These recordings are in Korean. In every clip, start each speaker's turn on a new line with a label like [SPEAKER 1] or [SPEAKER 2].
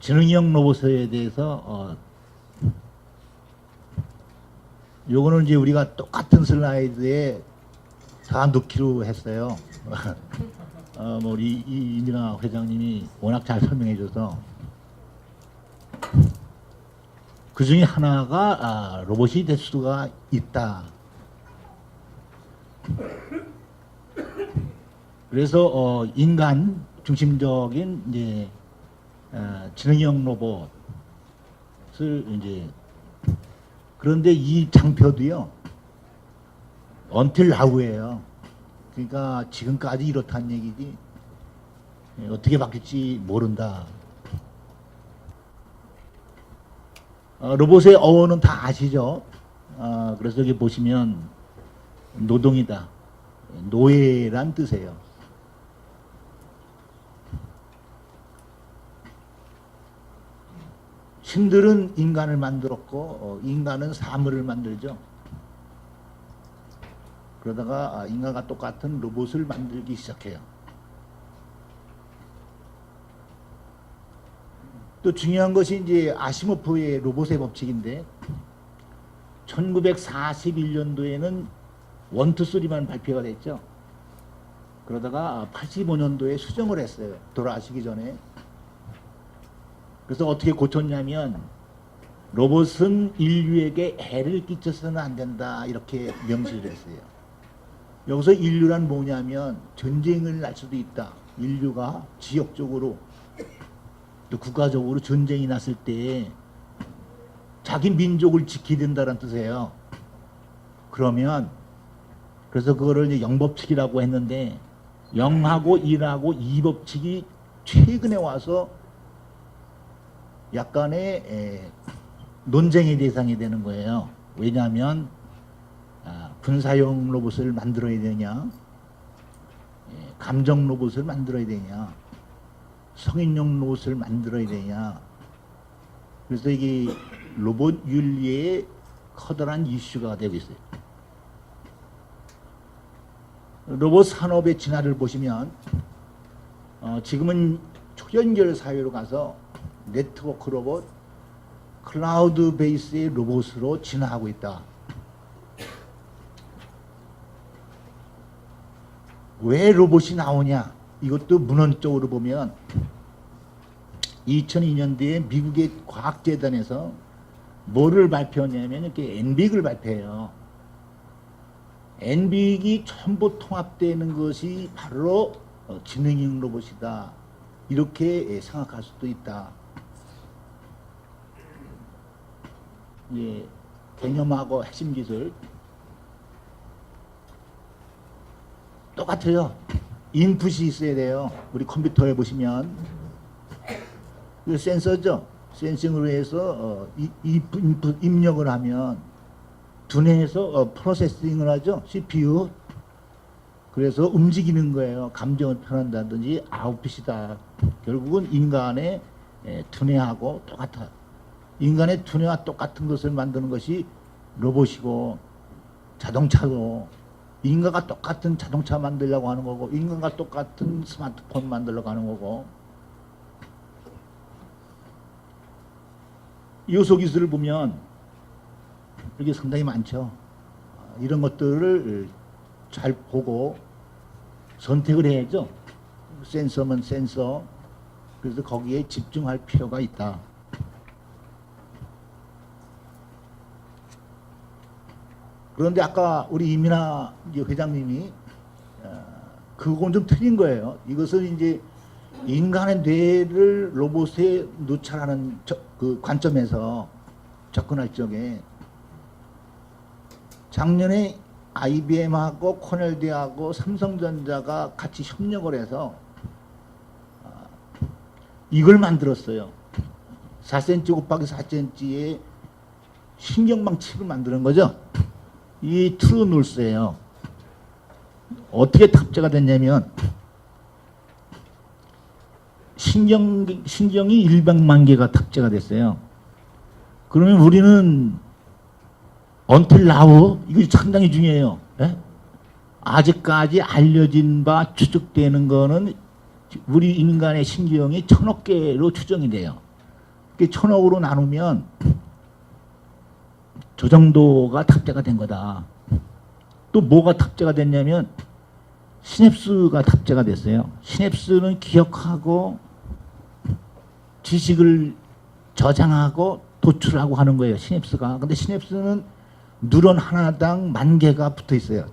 [SPEAKER 1] 지능형 로봇에 대해서 요거는 이제 우리가 똑같은 슬라이드에 다 넣기로 했어요. 뭐 우리 이민아 회장님이 워낙 잘 설명해 줘서 그 중에 하나가 로봇이 될 수가 있다. 그래서 인간 중심적인 이제 지능형 로봇을 이제 그런데 이 장표도요 until now예요. 그러니까 지금까지 이렇다는 얘기지 어떻게 바뀔지 모른다. 로봇의 어원은 다 아시죠? 그래서 여기 보시면 노동이다. 노예란 뜻이에요. 신들은 인간을 만들었고 인간은 사물을 만들죠. 그러다가 인간과 똑같은 로봇을 만들기 시작해요. 또 중요한 것이 이제 아시모프의 로봇의 법칙인데 1941년도에는 1, 2, 3만 발표가 됐죠. 그러다가 85년도에 수정을 했어요. 돌아가시기 전에. 그래서 어떻게 고쳤냐면 로봇은 인류에게 해를 끼쳐서는 안 된다 이렇게 명시를 했어요. 여기서 인류란 뭐냐면 전쟁을 날 수도 있다. 인류가 지역적으로 또 국가적으로 전쟁이 났을 때 자기 민족을 지켜야 된다는 뜻이에요. 그러면 그래서 그거를 이제 영법칙이라고 했는데 0하고 1하고 2법칙이 최근에 와서 약간의 논쟁의 대상이 되는 거예요. 왜냐하면 군사용 로봇을 만들어야 되냐, 감정 로봇을 만들어야 되냐, 성인용 로봇을 만들어야 되냐. 그래서 이게 로봇 윤리의 커다란 이슈가 되고 있어요. 로봇 산업의 진화를 보시면 지금은 초연결 사회로 가서 네트워크 로봇, 클라우드 베이스의 로봇으로 진화하고 있다. 왜 로봇이 나오냐? 이것도 문헌적으로 보면 2002년도에 미국의 과학재단에서 뭐를 발표하냐면 이렇게 엔빅을 발표해요. 엔빅이 전부 통합되는 것이 바로 지능형 로봇이다. 이렇게 생각할 수도 있다. 예, 개념하고 핵심 기술 똑같아요. 인풋이 있어야 돼요. 우리 컴퓨터에 보시면 그 센서죠. 센싱으로 해서 인풋 입력을 하면 두뇌에서 프로세싱을 하죠. CPU. 그래서 움직이는 거예요. 감정을 표현한다든지 아웃풋이다. 결국은 인간의 두뇌하고 똑같아. 인간의 두뇌와 똑같은 것을 만드는 것이 로봇이고 자동차도 인간과 똑같은 자동차 만들려고 하는 거고 인간과 똑같은 스마트폰 만들려고 하는 거고 요소 기술을 보면 이게 상당히 많죠. 이런 것들을 잘 보고 선택을 해야죠. 센서면 센서. 그래서 거기에 집중할 필요가 있다. 그런데 아까 우리 이민아 회장님이 그건 좀 틀린 거예요. 이것은 이제 인간의 뇌를 로봇에 놓자라는 그 관점에서 접근할 적에 작년에 IBM하고 코넬대하고 삼성전자가 같이 협력을 해서 이걸 만들었어요. 4cm 곱하기 4cm의 신경망 칩을 만드는 거죠. 이 트루놀스예요. 어떻게 탑재가 됐냐면 신경이 100만 개가 탑재가 됐어요. 그러면 우리는 until now 이거 상당히 중요해요. 예? 아직까지 알려진 바 추측되는 거는 우리 인간의 신경이 1000억 개로 추정이 돼요. 그게 1,000억으로 나누면 저 정도가 탑재가 된 거다. 또 뭐가 탑재가 됐냐면 시냅스가 탑재가 됐어요. 시냅스는 기억하고 지식을 저장하고 도출하고 하는 거예요. 시냅스가. 근데 시냅스는 뉴런 하나당 10,000개가 붙어 있어요.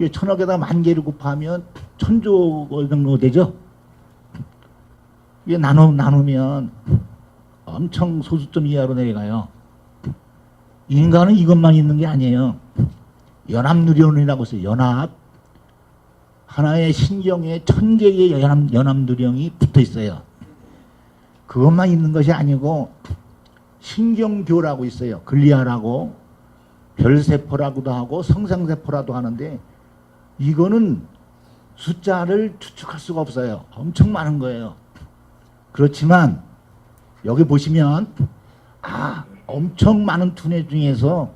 [SPEAKER 1] 1,000억에다 10,000개를 곱하면 1,000조 정도 되죠. 이게 나누면 엄청 소수점 이하로 내려가요. 인간은 이것만 있는 게 아니에요. 연합뉴런이라고 있어요. 연합. 하나의 신경에 1,000개의 연합뉴런이 붙어 있어요. 그것만 있는 것이 아니고 신경교라고 있어요. 글리아라고 별세포라고도 하고 성상세포라도 하는데 이거는 숫자를 추측할 수가 없어요. 엄청 많은 거예요. 그렇지만 여기 보시면 엄청 많은 두뇌 중에서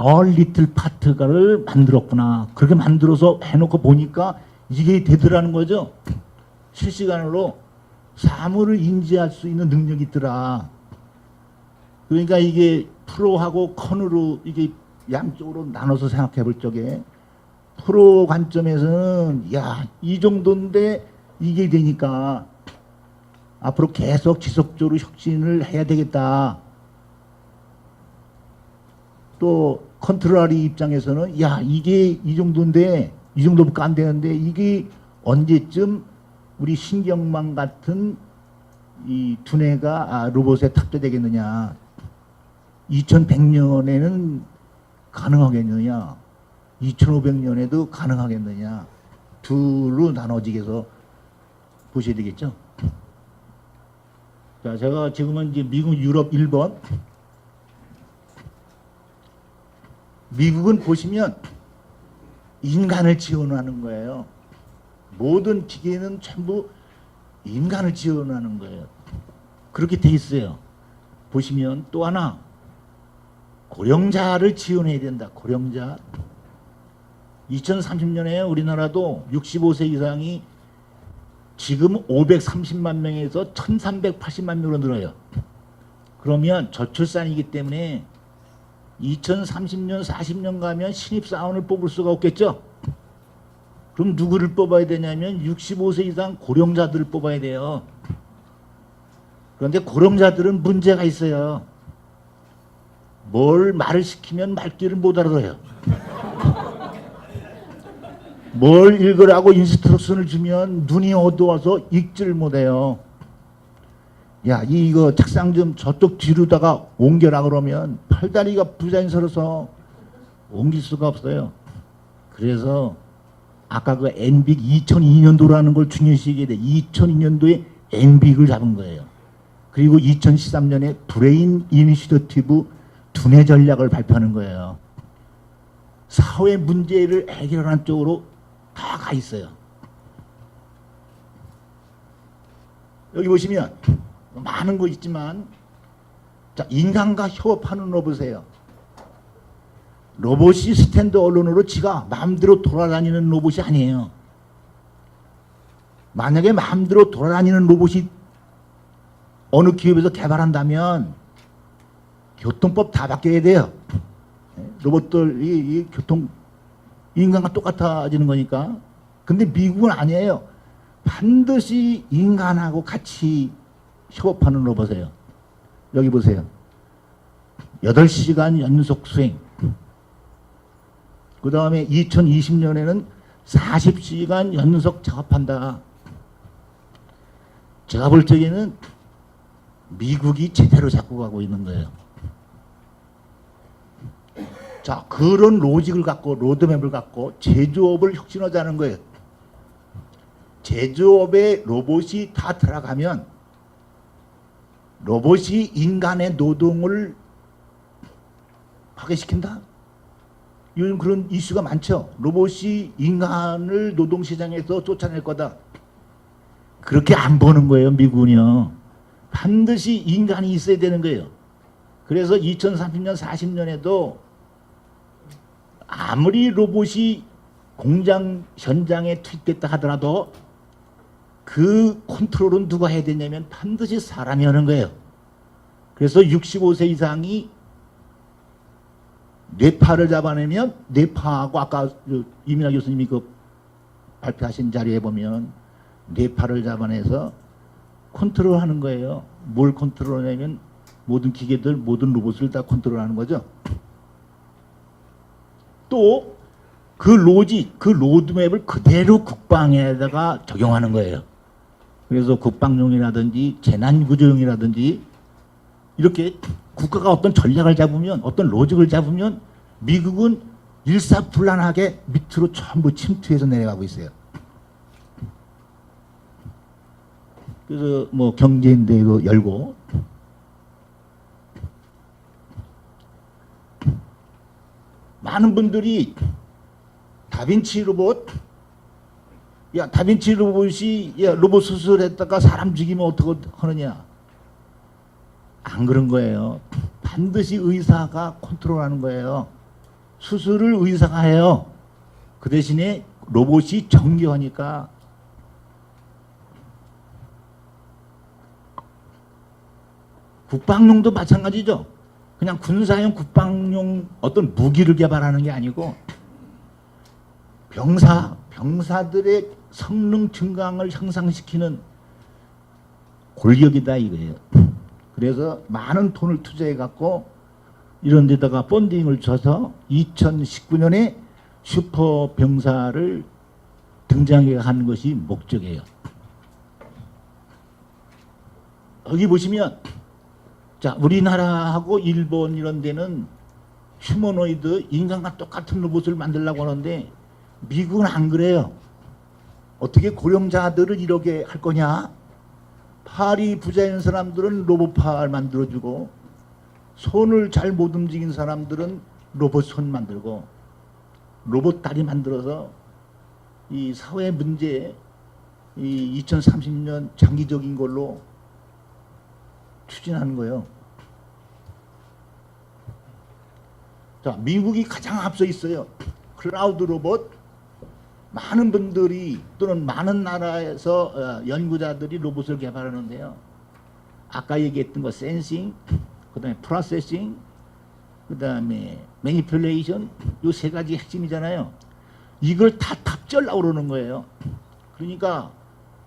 [SPEAKER 1] all little part를 만들었구나. 그렇게 만들어서 해놓고 보니까 이게 되더라는 거죠. 실시간으로 사물을 인지할 수 있는 능력이 있더라. 그러니까 이게 프로하고 컨으로 이게 양쪽으로 나눠서 생각해 볼 적에 프로 관점에서는 이 정도인데 이게 되니까 앞으로 계속 지속적으로 혁신을 해야 되겠다. 또 컨트롤리 입장에서는 이게 이 정도인데 이 정도밖에 안 되는데 이게 언제쯤 우리 신경망 같은 이 두뇌가 로봇에 탑재되겠느냐. 2100년에는 가능하겠느냐. 2500년에도 가능하겠느냐. 둘로 나눠지게서 보셔야 되겠죠. 자, 제가 지금은 이제 미국, 유럽, 일본. 미국은 보시면 인간을 지원하는 거예요. 모든 기계는 전부 인간을 지원하는 거예요. 그렇게 돼 있어요. 보시면 또 하나 고령자를 지원해야 된다. 고령자. 2030년에 우리나라도 65세 이상이 지금 530만 명에서 1380만 명으로 늘어요. 그러면 저출산이기 때문에 2030년 40년 가면 신입사원을 뽑을 수가 없겠죠. 그럼 누구를 뽑아야 되냐면 65세 이상 고령자들을 뽑아야 돼요. 그런데 고령자들은 문제가 있어요. 뭘 말을 시키면 말귀를 못 알아들어요. 뭘 읽으라고 인스트럭션을 주면 눈이 어두워서 읽지를 못해요. 이거 책상 좀 저쪽 뒤로다가 옮겨라 그러면 팔다리가 부자연스러워서 옮길 수가 없어요. 그래서 아까 그 엔빅 2002년도라는 걸 중요시하게 돼. 2002년도에 엔빅을 잡은 거예요. 그리고 2013년에 브레인 이니시어티브 두뇌 전략을 발표하는 거예요. 사회 문제를 해결하는 쪽으로 다 가 있어요. 여기 보시면 많은 거 있지만 자, 인간과 협업하는 로봇이에요. 로봇이 스탠드 언론으로 지가 마음대로 돌아다니는 로봇이 아니에요. 만약에 마음대로 돌아다니는 로봇이 어느 기업에서 개발한다면 교통법 다 바뀌어야 돼요. 로봇들이 인간과 똑같아지는 거니까. 근데 미국은 아니에요. 반드시 인간하고 같이 협업하는 로봇이에요. 여기 보세요. 8시간 연속 수행. 그 다음에 2020년에는 40시간 연속 작업한다. 제가 볼 적에는 미국이 제대로 잡고 가고 있는 거예요. 자, 그런 로직을 갖고 로드맵을 갖고 제조업을 혁신하자는 거예요. 제조업에 로봇이 다 들어가면 로봇이 인간의 노동을 파괴시킨다? 요즘 그런 이슈가 많죠. 로봇이 인간을 노동시장에서 쫓아낼 거다. 그렇게 안 보는 거예요, 미국은요. 반드시 인간이 있어야 되는 거예요. 그래서 2030년, 40년에도 아무리 로봇이 공장 현장에 투입됐다 하더라도 그 컨트롤은 누가 해야 되냐면 반드시 사람이 하는 거예요. 그래서 65세 이상이 뇌파를 잡아내면 뇌파하고 아까 이민아 교수님이 그 발표하신 자리에 보면 뇌파를 잡아내서 컨트롤하는 거예요. 뭘 컨트롤하냐면 모든 기계들, 모든 로봇을 다 컨트롤하는 거죠. 또 그 로직, 그 로드맵을 그대로 국방에다가 적용하는 거예요. 그래서 국방용이라든지 재난구조용이라든지 이렇게 국가가 어떤 전략을 잡으면, 어떤 로직을 잡으면 미국은 일사불란하게 밑으로 전부 침투해서 내려가고 있어요. 그래서 뭐 경제인대회도 열고 많은 분들이 다빈치 로봇, 야 다빈치 로봇이 야 로봇 수술했다가 사람 죽이면 어떻게 하느냐? 안 그런 거예요. 반드시 의사가 컨트롤하는 거예요. 수술을 의사가 해요. 그 대신에 로봇이 정교하니까. 국방용도 마찬가지죠. 그냥 군사용 국방용 어떤 무기를 개발하는 게 아니고 병사들의 성능 증강을 향상시키는 골격이다 이거예요. 그래서 많은 돈을 투자해 갖고 이런 데다가 펀딩을 줘서 2019년에 슈퍼 병사를 등장해 한 것이 목적이에요. 여기 보시면 자, 우리나라하고 일본 이런 데는 휴머노이드 인간과 똑같은 로봇을 만들려고 하는데 미국은 안 그래요. 어떻게 고령자들을 이렇게 할 거냐? 팔이 부자인 사람들은 로봇팔 만들어주고 손을 잘 못 움직인 사람들은 로봇 손 만들고 로봇 다리 만들어서 이 사회 문제 이 2030년 장기적인 걸로 추진하는 거예요. 자, 미국이 가장 앞서 있어요. 클라우드 로봇 많은 분들이 또는 많은 나라에서 연구자들이 로봇을 개발하는데요. 아까 얘기했던 거 센싱, 그다음에 프로세싱, 그다음에 매니플레이션 요 세 가지 핵심이잖아요. 이걸 다 탑재하려고 그러는 거예요. 그러니까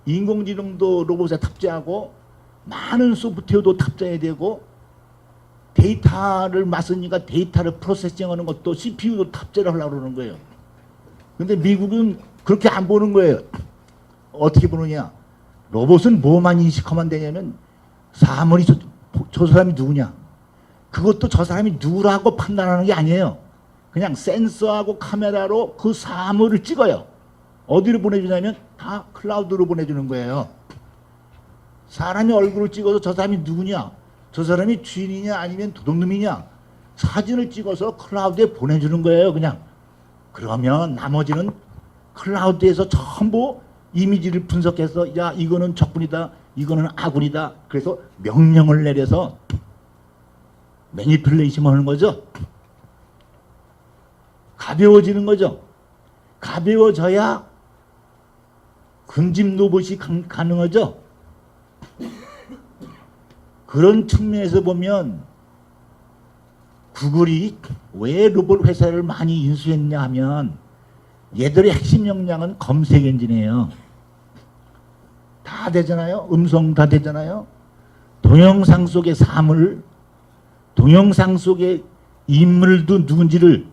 [SPEAKER 1] 인공지능도 로봇에 탑재하고 많은 소프트웨어도 탑재해야 되고 데이터를 맞으니까 데이터를 프로세싱하는 것도 CPU도 탑재를 하려고 그러는 거예요. 근데 미국은 그렇게 안 보는 거예요. 어떻게 보느냐? 로봇은 뭐만 인식하면 되냐면 사물이 저 사람이 누구냐? 그것도 저 사람이 누구라고 판단하는 게 아니에요. 그냥 센서하고 카메라로 그 사물을 찍어요. 어디로 보내주냐면 다 클라우드로 보내주는 거예요. 사람이 얼굴을 찍어서 저 사람이 누구냐? 저 사람이 주인이냐 아니면 도둑놈이냐? 사진을 찍어서 클라우드에 보내주는 거예요. 그냥. 그러면 나머지는 클라우드에서 전부 이미지를 분석해서 야 이거는 적군이다, 이거는 아군이다. 그래서 명령을 내려서 매니플레이션 하는 거죠. 가벼워지는 거죠. 가벼워져야 근집 로봇이 가능하죠. 그런 측면에서 보면 구글이 왜 로봇 회사를 많이 인수했냐 하면 얘들의 핵심 역량은 검색 엔진이에요. 다 되잖아요. 음성 다 되잖아요. 동영상 속의 사물, 동영상 속의 인물도 누군지를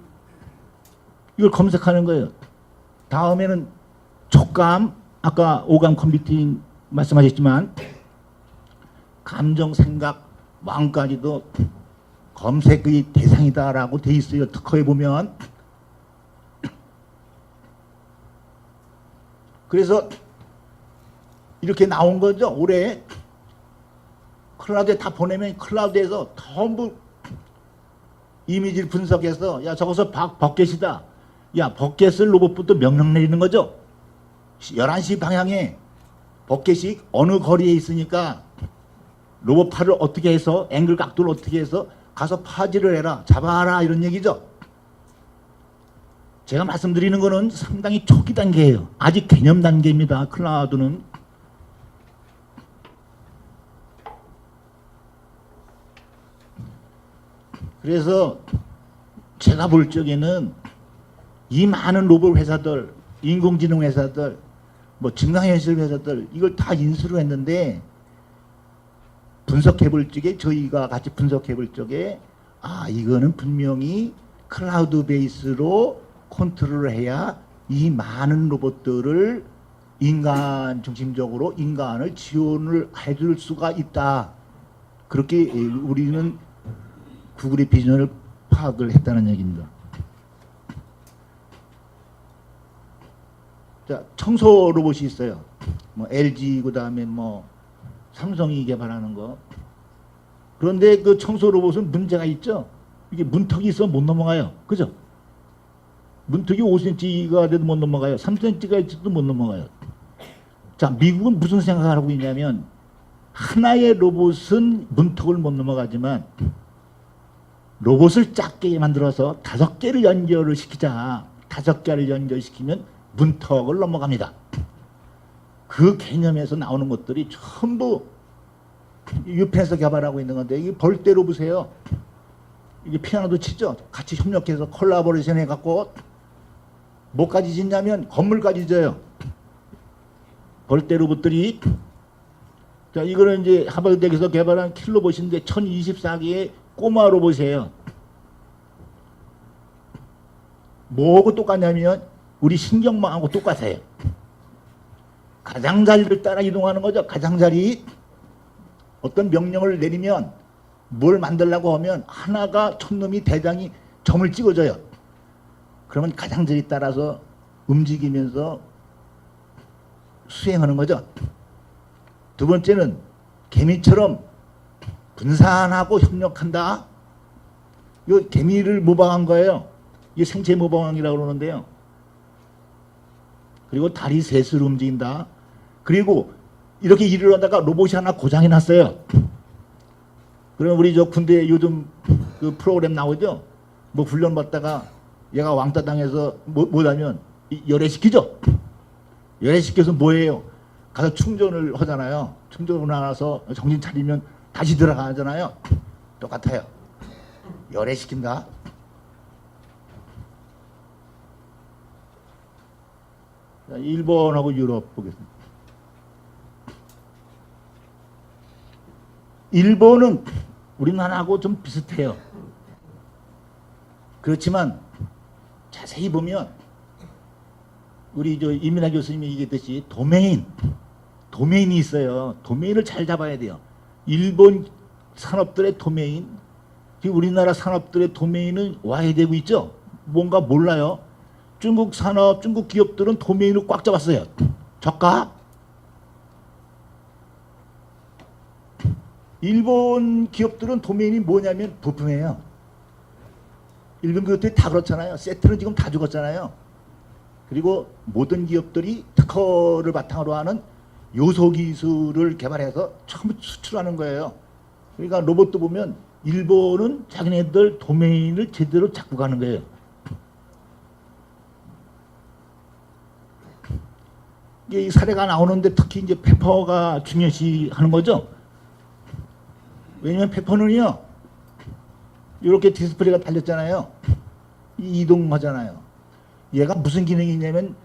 [SPEAKER 1] 이걸 검색하는 거예요. 다음에는 촉감, 아까 오감 컴퓨팅 말씀하셨지만 감정, 생각, 마음까지도 검색의 대상이다라고 돼 있어요. 특허에 보면. 그래서 이렇게 나온 거죠. 올해 클라우드에 다 보내면 클라우드에서 전부 이미지를 분석해서 야 저것은 버켓이다. 야 버켓을 로봇부터 명령 내리는 거죠. 11시 방향에 버켓이 어느 거리에 있으니까 로봇 팔을 어떻게 해서 앵글 각도를 어떻게 해서 가서 파지를 해라, 잡아라 이런 얘기죠. 제가 말씀드리는 거는 상당히 초기 단계예요. 아직 개념 단계입니다. 클라우드는. 그래서 제가 볼 적에는 이 많은 로봇 회사들, 인공지능 회사들, 뭐 증강현실 회사들 이걸 다 인수를 했는데 분석해 볼 적에 저희가 같이 분석해 볼 적에 이거는 분명히 클라우드 베이스로 컨트롤을 해야 이 많은 로봇들을 인간 중심적으로 인간을 지원을 해줄 수가 있다. 그렇게 우리는 구글의 비전을 파악을 했다는 얘기입니다. 자, 청소 로봇이 있어요. 뭐 LG 그다음에 뭐 삼성이 개발하는 거. 그런데 그 청소 로봇은 문제가 있죠. 이게 문턱이 있어 못 넘어가요. 그죠? 문턱이 5cm가 돼도 못 넘어가요. 3cm가 있어도 못 넘어가요. 자, 미국은 무슨 생각을 하고 있냐면 하나의 로봇은 문턱을 못 넘어가지만 로봇을 작게 만들어서 5개를 연결을 시키자. 5개를 연결시키면 문턱을 넘어갑니다. 그 개념에서 나오는 것들이 전부 유펜에서 개발하고 있는 건데 이게 벌떼로 보세요. 이게 피아노도 치죠. 같이 협력해서 콜라보레이션 해갖고 뭐까지 짓냐면 건물까지 져요. 벌떼 로봇들이. 자, 이거는 이제 하버드대학에서 개발한 킬로봇인데 1024개의 꼬마 로봇이에요. 뭐하고 똑같냐면 우리 신경망하고 똑같아요. 가장자리를 따라 이동하는 거죠. 가장자리. 어떤 명령을 내리면 뭘 만들려고 하면 하나가 촌놈이 대장이 점을 찍어줘요. 그러면 가장자리 따라서 움직이면서 수행하는 거죠. 두 번째는 개미처럼 분산하고 협력한다. 이거 개미를 모방한 거예요. 이게 생체 모방이라고 그러는데요. 그리고 다리 셋을 움직인다. 그리고 이렇게 일을 하다가 로봇이 하나 고장이 났어요. 그럼 우리 저 군대 요즘 그 프로그램 나오죠? 뭐 훈련 받다가 얘가 왕따 당해서 뭐냐면 열애시키죠? 열애시켜서 뭐예요? 가서 충전을 하잖아요. 충전을 나가서 정신 차리면 다시 들어가잖아요. 똑같아요. 열애시킨다. 일본하고 유럽 보겠습니다. 일본은 우리나라하고 좀 비슷해요. 그렇지만 자세히 보면 우리 저 이민하 교수님이 얘기했듯이 도메인이 있어요. 도메인을 잘 잡아야 돼요. 일본 산업들의 도메인, 지금 우리나라 산업들의 도메인은 와해되고 있죠. 뭔가 몰라요. 중국 산업, 중국 기업들은 도메인을 꽉 잡았어요. 저가? 일본 기업들은 도메인이 뭐냐면 부품이에요. 일본 기업들이 다 그렇잖아요. 세트는 지금 다 죽었잖아요. 그리고 모든 기업들이 특허를 바탕으로 하는 요소 기술을 개발해서 전부 수출하는 거예요. 그러니까 로봇도 보면 일본은 자기네들 도메인을 제대로 잡고 가는 거예요. 이 사례가 나오는데 특히 이제 페퍼가 중요시 하는 거죠. 왜냐면 페퍼는요, 이렇게 디스플레이가 달렸잖아요. 이동하잖아요. 얘가 무슨 기능이 있냐면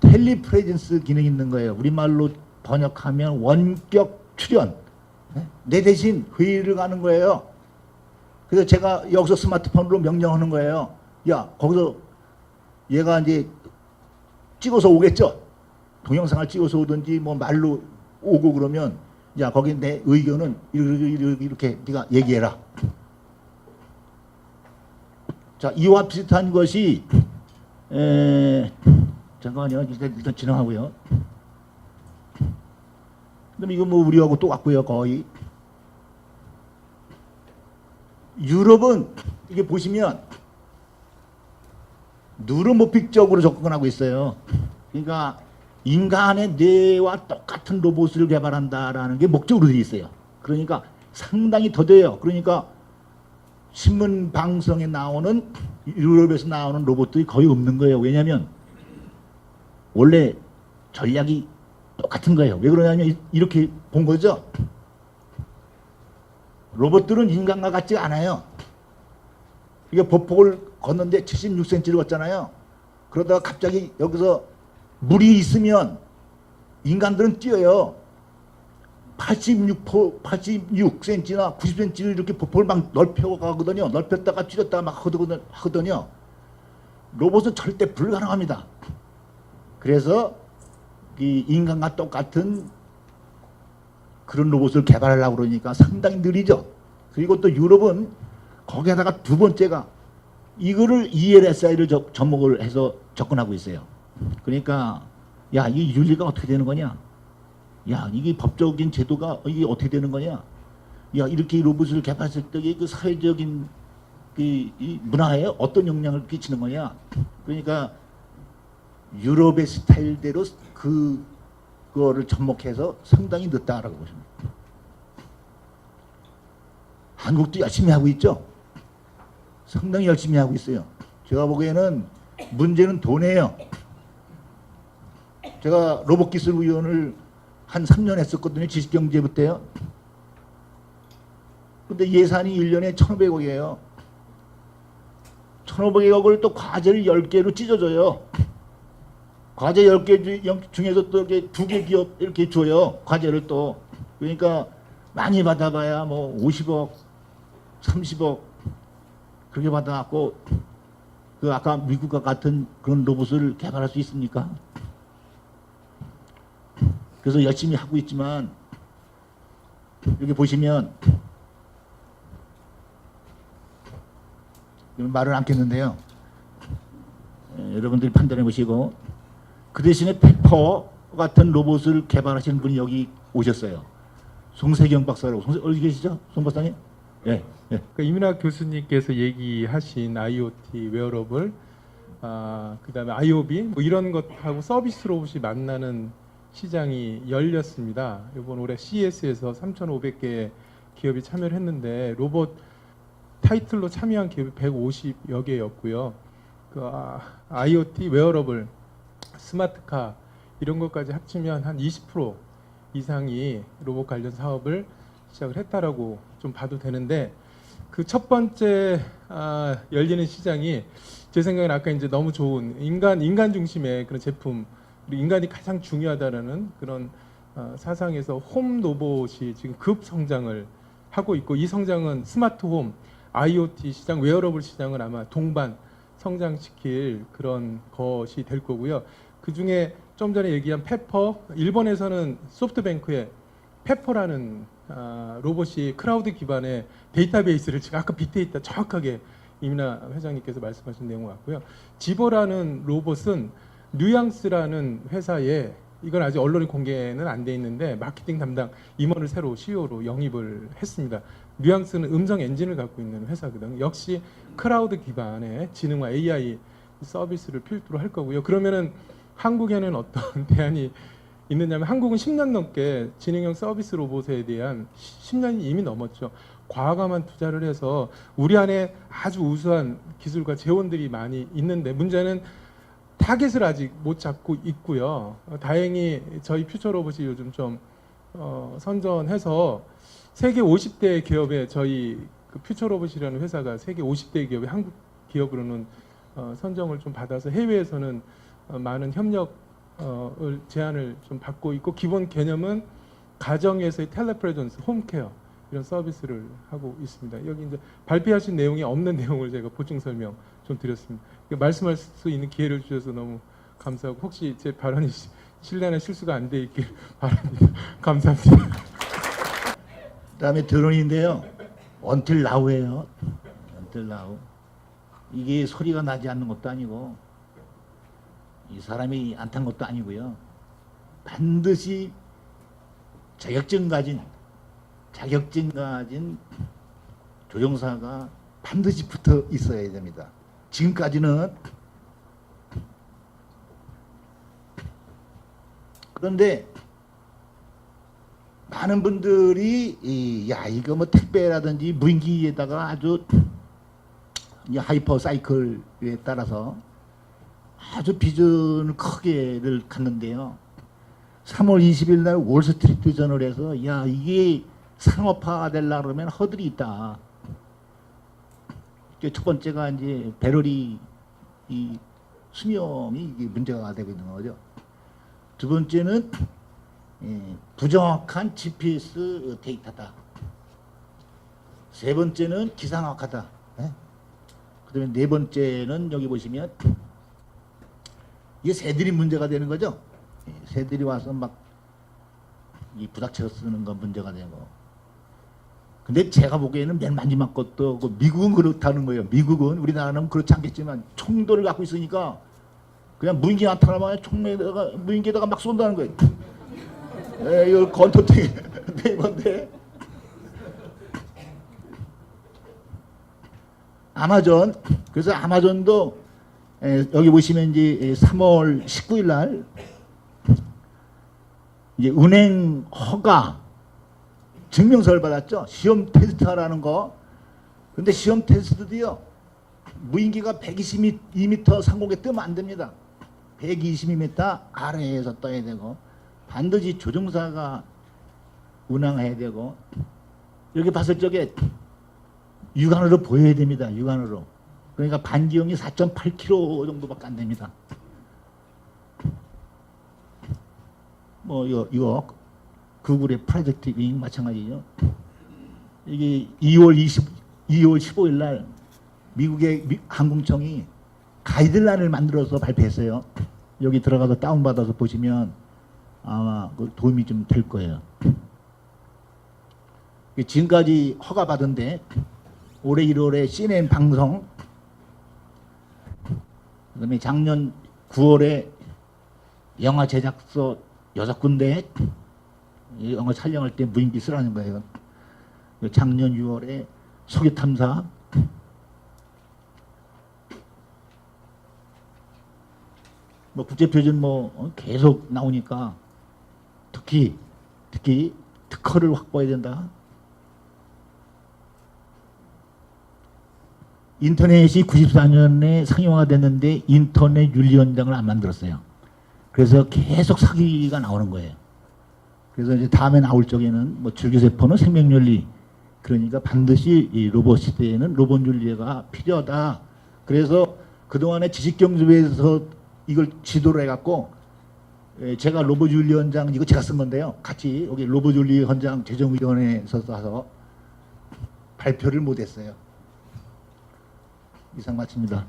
[SPEAKER 1] 텔리프레젠스 기능이 있는 거예요. 우리말로 번역하면 원격 출연. 내 대신 회의를 가는 거예요. 그래서 제가 여기서 스마트폰으로 명령하는 거예요. 야, 거기서 얘가 이제 찍어서 오겠죠. 동영상을 찍어서 오든지 뭐 말로 오고 그러면 야, 거기 내 의견은 이렇게 네가 얘기해라. 자, 이와 비슷한 것이 잠깐만요. 일단 진행하고요. 그럼 이거 뭐 우리하고 똑같고요. 거의. 유럽은 이게 보시면 뉴로모픽적으로 접근하고 있어요. 그러니까 인간의 뇌와 똑같은 로봇을 개발한다라는 게 목적으로 되어 있어요. 그러니까 상당히 더뎌요. 그러니까 신문 방송에 나오는 유럽에서 나오는 로봇들이 거의 없는 거예요. 왜냐하면 원래 전략이 똑같은 거예요. 왜 그러냐면 이렇게 본 거죠. 로봇들은 인간과 같지 않아요. 이게 보폭을 걷는데 76cm를 걷잖아요. 그러다가 갑자기 여기서 물이 있으면 인간들은 뛰어요. 86cm나 90cm를 이렇게 보폭을 막 넓혀 가거든요. 넓혔다가 줄였다가 막 하거든요. 로봇은 절대 불가능합니다. 그래서 이 인간과 똑같은 그런 로봇을 개발하려고 그러니까 상당히 느리죠. 그리고 또 유럽은 거기에다가 두 번째가 이거를 ELSI를 접목을 해서 접근하고 있어요. 그러니까 야, 이 윤리가 어떻게 되는 거냐? 야, 이게 법적인 제도가 이게 어떻게 되는 거냐? 야, 이렇게 로봇을 개발했을 때 그 사회적인 이 문화에 어떤 영향을 끼치는 거냐? 그러니까 유럽의 스타일대로 그거를 접목해서 상당히 늦다라고 보십니다. 한국도 열심히 하고 있죠. 상당히 열심히 하고 있어요. 제가 보기에는 문제는 돈이에요. 제가 로봇기술위원을 한 3년 했었거든요. 지식경제부터요. 근데 예산이 1년에 1,500억이에요. 1,500억을 또 과제를 10개로 찢어줘요. 과제 10개 중에서 또 이렇게 2개 기업 이렇게 줘요. 과제를 또. 그러니까 많이 받아봐야 뭐 50억, 30억 그렇게 받아갖고 그 아까 미국과 같은 그런 로봇을 개발할 수 있습니까? 그래서 열심히 하고 있지만 여기 보시면 말을 않겠는데요. 여러분들이 판단해 보시고 그 대신에 페퍼 같은 로봇을 개발하시는 분이 여기 오셨어요. 송세경 박사라고. 어디 계시죠? 송 박사님? 예. 예.
[SPEAKER 2] 그러니까 이민학 교수님께서 얘기하신 IoT 웨어러블, 그다음에 IoB 뭐 이런 것하고 서비스 로봇이 만나는 시장이 열렸습니다. 이번 올해 CES에서 3,500개의 기업이 참여를 했는데 로봇 타이틀로 참여한 기업이 150여 개였고요. 그 IoT 웨어러블, 스마트카 이런 것까지 합치면 한 20% 이상이 로봇 관련 사업을 시작을 했다라고 좀 봐도 되는데 그 첫 번째 열리는 시장이 제 생각에는 아까 이제 너무 좋은 인간 중심의 그런 제품, 그리고 인간이 가장 중요하다라는 그런 사상에서 홈 로봇이 지금 급 성장을 하고 있고 이 성장은 스마트 홈, IoT 시장, 웨어러블 시장을 아마 동반 성장시킬 그런 것이 될 거고요. 그 중에 좀 전에 얘기한 페퍼, 일본에서는 소프트뱅크의 페퍼라는 로봇이 클라우드 기반의 데이터베이스를 지금 아까 빅데이터 정확하게 이민아 회장님께서 말씀하신 내용 같고요. 지보라는 로봇은 뉘앙스라는 회사에 이건 아직 언론에 공개는 안 돼 있는데 마케팅 담당 임원을 새로 CEO로 영입을 했습니다. 뉘앙스는 음성 엔진을 갖고 있는 회사거든요. 역시 클라우드 기반의 지능화 AI 서비스를 필두로 할 거고요. 그러면은 한국에는 어떤 대안이 있느냐면 한국은 10년 넘게 지능형 서비스 로봇에 대한 10년이 이미 넘었죠. 과감한 투자를 해서 우리 안에 아주 우수한 기술과 재원들이 많이 있는데 문제는 타겟을 아직 못 잡고 있고요. 다행히 저희 퓨처 로봇이 요즘 좀 선전해서 세계 50대 기업에 저희 그 퓨처 로봇이라는 회사가 세계 50대 기업의 한국 기업으로는 선정을 좀 받아서 해외에서는 많은 협력을 제안을 좀 받고 있고 기본 개념은 가정에서의 텔레프레전스, 홈케어 이런 서비스를 하고 있습니다. 여기 이제 발표하신 내용이 없는 내용을 제가 보충 설명 좀 드렸습니다. 말씀할 수 있는 기회를 주셔서 너무 감사하고 혹시 제 발언이 실례나 실수가 안 돼 있길 바랍니다. 감사합니다.
[SPEAKER 1] 그다음에 드론인데요. Until Now예요. Until Now. 이게 소리가 나지 않는 것도 아니고 이 사람이 안 탄 것도 아니고요. 반드시 자격증 가진 조종사가 반드시 붙어 있어야 됩니다. 지금까지는 그런데 많은 분들이 야 이거 뭐 택배라든지 무인기에다가 아주 하이퍼 사이클에 따라서 아주 비전을 크게를 갖는데요. 3월 20일 날 월스트리트 저널에서 야 이게 상업화가 되려고 그러면 허들이 있다. 이제 첫 번째가 이제 배럴이 이 수명이 이게 문제가 되고 있는 거죠. 두 번째는 부정확한 GPS 데이터다. 세 번째는 기상악하다. 그다음에 네 번째는 여기 보시면 이게 새들이 문제가 되는 거죠. 새들이 와서 막 이 부닥쳐 쓰는 건 문제가 되고. 근데 제가 보기에는 맨 마지막 것도 미국은 그렇다는 거예요. 미국은 우리나라는 그렇지 않겠지만 총도를 갖고 있으니까 그냥 무인기 나타나면 총에다가 무인기에다가 막 쏜다는 거예요. 이걸 건토팅 네 건데. 아마존, 그래서 아마존도 여기 보시면 이제 3월 19일 날 이제 은행 허가 증명서를 받았죠. 시험 테스트하라는 거. 근데 시험 테스트도요, 무인기가 122m 상공에 뜨면 안 됩니다. 122m 아래에서 떠야 되고, 반드시 조종사가 운항해야 되고, 여기 봤을 적에 육안으로 보여야 됩니다. 육안으로. 그러니까 반지형이 4.8km 정도밖에 안 됩니다. 뭐 이거 구글의 프로젝트 윙 마찬가지죠. 이게 2월 15일 날 미국의 항공청이 가이드라인을 만들어서 발표했어요. 여기 들어가서 다운받아서 보시면 아마 도움이 좀 될 거예요. 지금까지 허가받은데 올해 1월에 CNN 방송, 그다음에 작년 9월에 영화 제작소 6군데 영화 촬영할 때 무인기 쓰라는 거예요. 작년 6월에 석유 탐사, 뭐 국제표준 뭐 계속 나오니까 특히 특허를 확보해야 된다. 인터넷이 94년에 상용화됐는데 인터넷 윤리원장을 안 만들었어요. 그래서 계속 사기가 나오는 거예요. 그래서 이제 다음에 나올 적에는 뭐 줄기세포는 생명윤리, 그러니까 반드시 이 로봇 시대에는 로봇 윤리가 필요하다. 그래서 그동안에 지식경제부에서 이걸 지도를 해갖고 제가 로봇 윤리원장, 이거 제가 쓴 건데요. 같이 여기 로봇 윤리원장 재정위원회에서 가서 발표를 못했어요. 이상 마칩니다.